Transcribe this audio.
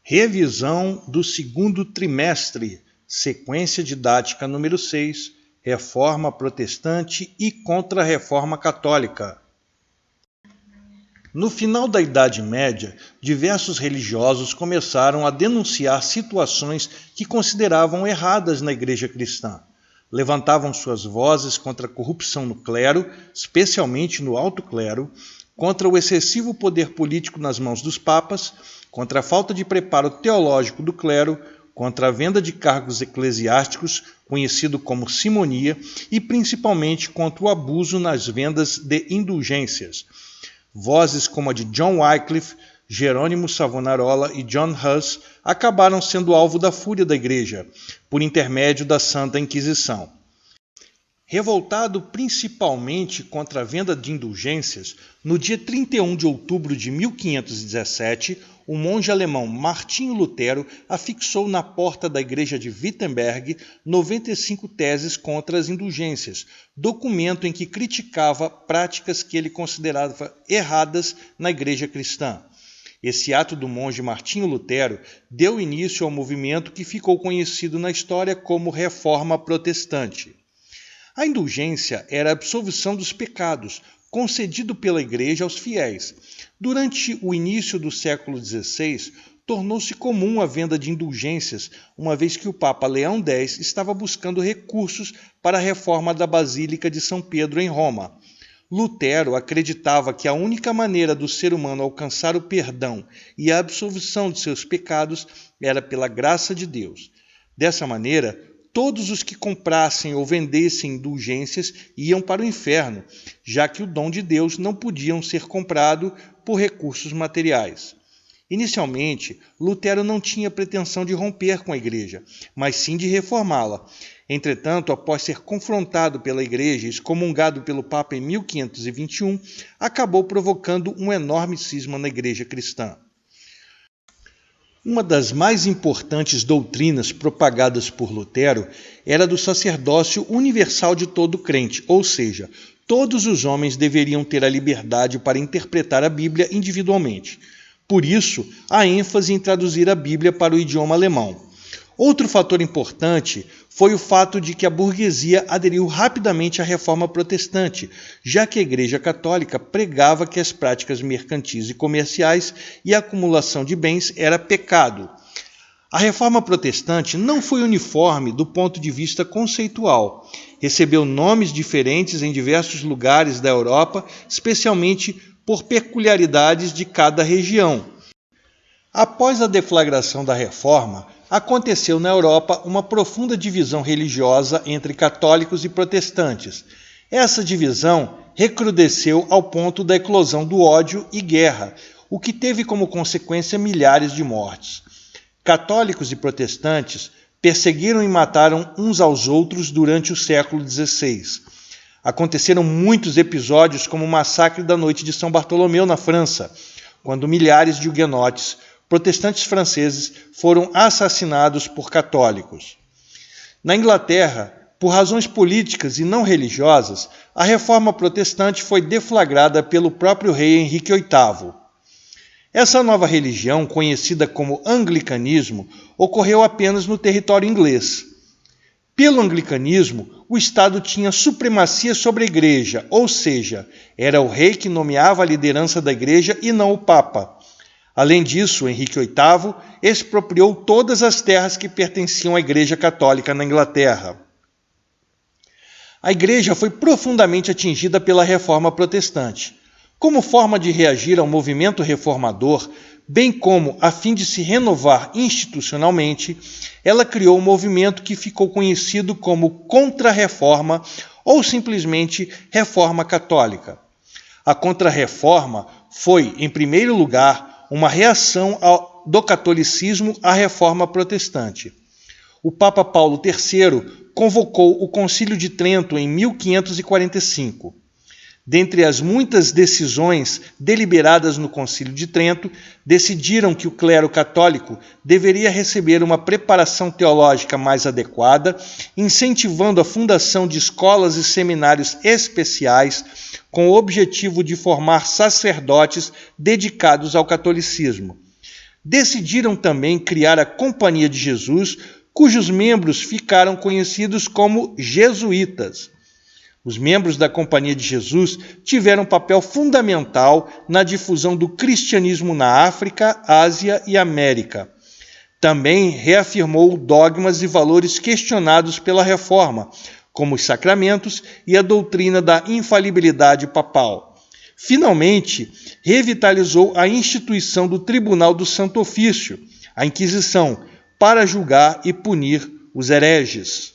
Revisão do segundo trimestre, sequência didática número 6, Reforma Protestante e Contra-Reforma Católica. No final da Idade Média, diversos religiosos começaram a denunciar situações que consideravam erradas na Igreja cristã. Levantavam suas vozes contra a corrupção no clero, especialmente no alto clero, contra o excessivo poder político nas mãos dos papas, contra a falta de preparo teológico do clero, contra a venda de cargos eclesiásticos, conhecido como simonia, e principalmente contra o abuso nas vendas de indulgências. Vozes como a de John Wycliffe, Jerônimo Savonarola e John Huss acabaram sendo alvo da fúria da Igreja, por intermédio da Santa Inquisição. Revoltado principalmente contra a venda de indulgências, no dia 31 de outubro de 1517, o monge alemão Martinho Lutero afixou na porta da igreja de Wittenberg 95 teses contra as indulgências, documento em que criticava práticas que ele considerava erradas na igreja cristã. Esse ato do monge Martinho Lutero deu início ao movimento que ficou conhecido na história como Reforma Protestante. A indulgência era a absolvição dos pecados, concedido pela Igreja aos fiéis. Durante o início do século XVI, tornou-se comum a venda de indulgências, uma vez que o Papa Leão X estava buscando recursos para a reforma da Basílica de São Pedro em Roma. Lutero acreditava que a única maneira do ser humano alcançar o perdão e a absolvição de seus pecados era pela graça de Deus. Dessa maneira, todos os que comprassem ou vendessem indulgências iam para o inferno, já que o dom de Deus não podia ser comprado por recursos materiais. Inicialmente, Lutero não tinha pretensão de romper com a Igreja, mas sim de reformá-la. Entretanto, após ser confrontado pela Igreja e excomungado pelo Papa em 1521, acabou provocando um enorme cisma na Igreja cristã. Uma das mais importantes doutrinas propagadas por Lutero era do sacerdócio universal de todo crente, ou seja, todos os homens deveriam ter a liberdade para interpretar a Bíblia individualmente. Por isso, a ênfase em traduzir a Bíblia para o idioma alemão. Outro fator importante foi o fato de que a burguesia aderiu rapidamente à reforma protestante, já que a Igreja Católica pregava que as práticas mercantis e comerciais e a acumulação de bens era pecado. A reforma protestante não foi uniforme do ponto de vista conceitual. Recebeu nomes diferentes em diversos lugares da Europa, especialmente por peculiaridades de cada região. Após a deflagração da Reforma, aconteceu na Europa uma profunda divisão religiosa entre católicos e protestantes. Essa divisão recrudesceu ao ponto da eclosão do ódio e guerra, o que teve como consequência milhares de mortes. Católicos e protestantes perseguiram e mataram uns aos outros durante o século XVI. Aconteceram muitos episódios como o massacre da Noite de São Bartolomeu na França, quando milhares de huguenotes protestantes franceses foram assassinados por católicos. Na Inglaterra, por razões políticas e não religiosas, a reforma protestante foi deflagrada pelo próprio rei Henrique VIII. Essa nova religião, conhecida como anglicanismo, ocorreu apenas no território inglês. Pelo anglicanismo, o Estado tinha supremacia sobre a Igreja, ou seja, era o rei que nomeava a liderança da Igreja e não o Papa. Além disso, Henrique VIII expropriou todas as terras que pertenciam à Igreja Católica na Inglaterra. A Igreja foi profundamente atingida pela Reforma Protestante. Como forma de reagir ao movimento reformador, bem como a fim de se renovar institucionalmente, ela criou um movimento que ficou conhecido como Contra-Reforma ou simplesmente Reforma Católica. A Contra-Reforma foi, em primeiro lugar, uma reação do catolicismo à Reforma Protestante. O Papa Paulo III convocou o Concílio de Trento em 1545. Dentre as muitas decisões deliberadas no Concílio de Trento, decidiram que o clero católico deveria receber uma preparação teológica mais adequada, incentivando a fundação de escolas e seminários especiais com o objetivo de formar sacerdotes dedicados ao catolicismo. Decidiram também criar a Companhia de Jesus, cujos membros ficaram conhecidos como jesuítas. Os membros da Companhia de Jesus tiveram um papel fundamental na difusão do cristianismo na África, Ásia e América. Também reafirmou dogmas e valores questionados pela Reforma, como os sacramentos e a doutrina da infalibilidade papal. Finalmente, revitalizou a instituição do Tribunal do Santo Ofício, a Inquisição, para julgar e punir os hereges.